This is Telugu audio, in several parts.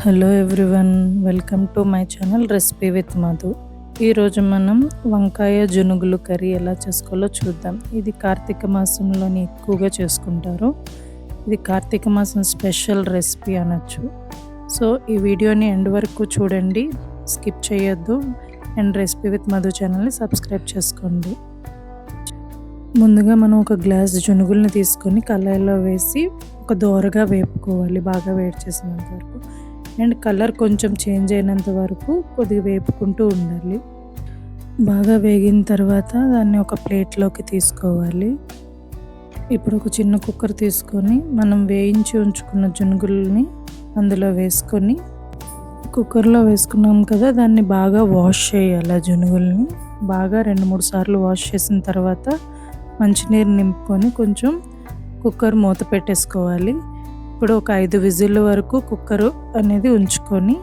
Hello everyone, welcome to my channel recipe with Madhu. ఈరోజు మనం వంకాయ జునుగులు కర్రీ ఎలా చేసుకోవాలో చూద్దాం. ఇది కార్తీక మాసంలోని ఎక్కువగా చేసుకుంటారు. ఇది కార్తీక మాసం స్పెషల్ రెసిపీ అనొచ్చు. సో ఈ వీడియోని ఎండ్ వరకు చూడండి, స్కిప్ చేయొద్దు. అండ్ రెసిపీ విత్ మధు ఛానల్ని సబ్స్క్రైబ్ చేసుకోండి. ముందుగా మనం ఒక గ్లాస్ జునుగుల్ని తీసుకొని కళాయిలో వేసి ఒక దోరగా వేపుకోవాలి, బాగా వేడి చేసినంత వరకు. అండ్ కలర్ కొంచెం చేంజ్ అయినంత వరకు కొద్దిగా వేపుకుంటూ ఉండాలి. బాగా వేగిన తర్వాత దాన్ని ఒక ప్లేట్లోకి తీసుకోవాలి. ఇప్పుడు ఒక చిన్న కుక్కర్ తీసుకొని మనం వేయించి ఉంచుకున్న జునుగుల్ని అందులో వేసుకొని, కుక్కర్లో వేసుకున్నాం కదా, దాన్ని బాగా వాష్ చేయాలి. ఆ జునుగుల్ని బాగా 2-3 సార్లు వాష్ చేసిన తర్వాత మంచినీరు నింపుకొని కొంచెం కుక్కర్ మూత పెట్టేసుకోవాలి. ఇప్పుడు ఒక 5 విజిల్ వరకు కుక్కర్ అనేది ఉంచుకొని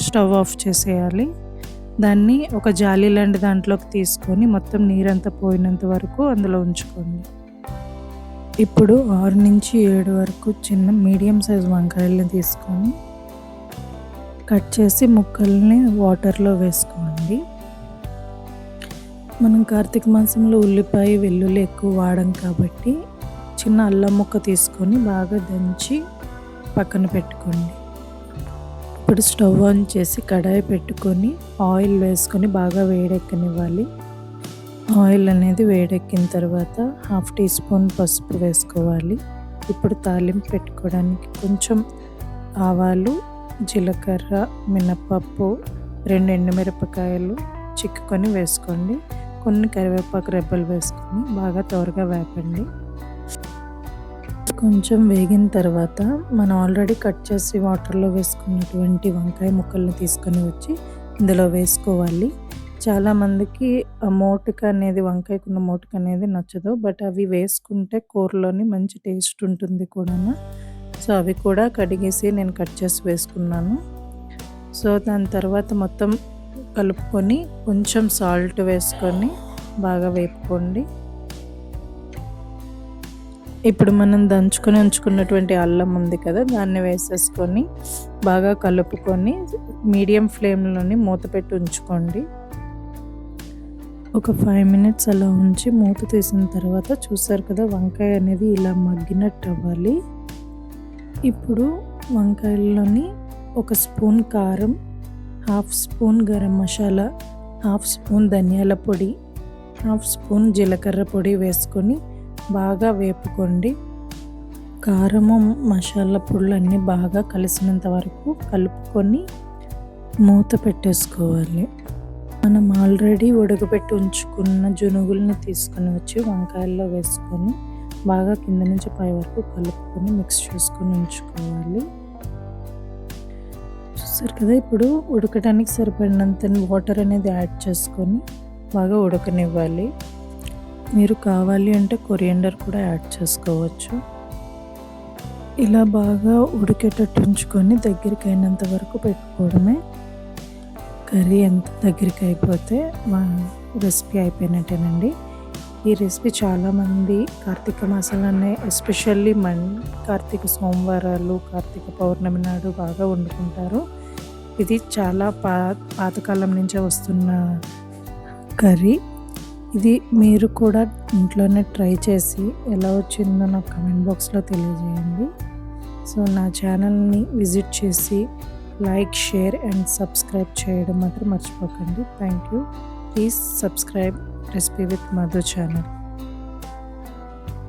స్టవ్ ఆఫ్ చేసేయాలి. దాన్ని ఒక జాలి లాంటి దాంట్లోకి తీసుకొని మొత్తం నీరంతా పోయినంత వరకు అందులో ఉంచుకోండి. ఇప్పుడు 6-7 వరకు చిన్న మీడియం సైజ్ వంకాయల్ని తీసుకొని కట్ చేసి ముక్కల్ని వాటర్లో వేసుకోండి. మనం కార్తీక మాసంలో ఉల్లిపాయ వెల్లుల్లి ఎక్కువ వాడం కాబట్టి చిన్న అల్లం ముక్క తీసుకొని బాగా దంచి పక్కన పెట్టుకోండి. ఇప్పుడు స్టవ్ ఆన్ చేసి కడాయి పెట్టుకొని ఆయిల్ వేసుకొని బాగా వేడెక్కనివ్వాలి. ఆయిల్ అనేది వేడెక్కిన తర్వాత 1/2 టీ స్పూన్ పసుపు వేసుకోవాలి. ఇప్పుడు తాలింపు పెట్టుకోవడానికి కొంచెం ఆవాలు, జీలకర్ర, మినపప్పు, 2 ఎండుమిరపకాయలు చిక్కుకొని వేసుకోండి. కొన్ని కరివేపాకు రెబ్బలు వేసుకొని బాగా త్వరగా వేపండి. కొంచెం వేగిన తర్వాత మనం ఆల్రెడీ కట్ చేసి వాటర్లో వేసుకున్నటువంటి వంకాయ ముక్కల్ని తీసుకొని వచ్చి ఇందులో వేసుకోవాలి. చాలామందికి ఆ మోటుక అనేది, వంకాయకున్న మోటుక అనేది నచ్చదు, బట్ అవి వేసుకుంటే కూరలోని మంచి టేస్ట్ ఉంటుంది కూడా. సో అవి కూడా కడిగేసి నేను కట్ చేసి వేసుకున్నాను. సో దాని తర్వాత మొత్తం కలుపుకొని కొంచెం సాల్ట్ వేసుకొని బాగా వేపుకోండి. ఇప్పుడు మనం దంచుకొని ఉంచుకున్నటువంటి అల్లం ఉంది కదా, దాన్ని వేసేసుకొని బాగా కలుపుకొని మీడియం ఫ్లేమ్లోని మూత పెట్టి ఉంచుకోండి. ఒక 5 మినిట్స్ అలా ఉంచి మూత తీసిన తర్వాత చూసారు కదా, వంకాయ అనేది ఇలా మగ్గినట్టు అవ్వాలి. ఇప్పుడు వంకాయల్లోని 1 స్పూన్ కారం, 1/2 స్పూన్ గరం మసాలా, 1/2 స్పూన్ ధనియాల పొడి, 1/2 స్పూన్ జీలకర్ర పొడి వేసుకొని బాగా వేపుకోండి. కారము, మసాలా పొడులు అన్నీ బాగా కలిసినంత వరకు కలుపుకొని మూత పెట్టేసుకోవాలి. మనం ఆల్రెడీ ఉడకబెట్టి ఉంచుకున్న జునుగుల్ని తీసుకొని వచ్చి వంకాయల్లో వేసుకొని బాగా కింద నుంచి పై వరకు కలుపుకొని మిక్స్ చేసుకొని ఉంచుకోవాలి. చూసారు కదా, ఇప్పుడు ఉడకడానికి సరిపడినంత వాటర్ అనేది యాడ్ చేసుకొని బాగా ఉడకనివ్వాలి. మీరు కావాలి అంటే కొరియండర్ కూడా యాడ్ చేసుకోవచ్చు. ఇలా బాగా ఉడికేటట్టు ఉంచుకొని దగ్గరికి అయినంత వరకు పెట్టుకోవడమే. కర్రీ ఎంత దగ్గరికి అయిపోతే మా రెసిపీ అయిపోయినట్టేనండి. ఈ రెసిపీ చాలామంది కార్తీక మాసంలోనే, ఎస్పెషల్లీ కార్తీక సోమవారాలు, కార్తీక పౌర్ణమి నాడు బాగా వండుకుంటారు. ఇది చాలా పాతకాలం నుంచే వస్తున్న కర్రీ. ఇది మీరు కూడా ఇంట్లోనే ట్రై చేసి ఎలా వచ్చిందో నాకు కమెంట్ బాక్స్లో తెలియజేయండి. సో నా ఛానల్ని విజిట్ చేసి లైక్, షేర్ అండ్ సబ్స్క్రైబ్ చేయడం మాత్రం మర్చిపోకండి. Thank you. Please subscribe recipe with Madhu channel.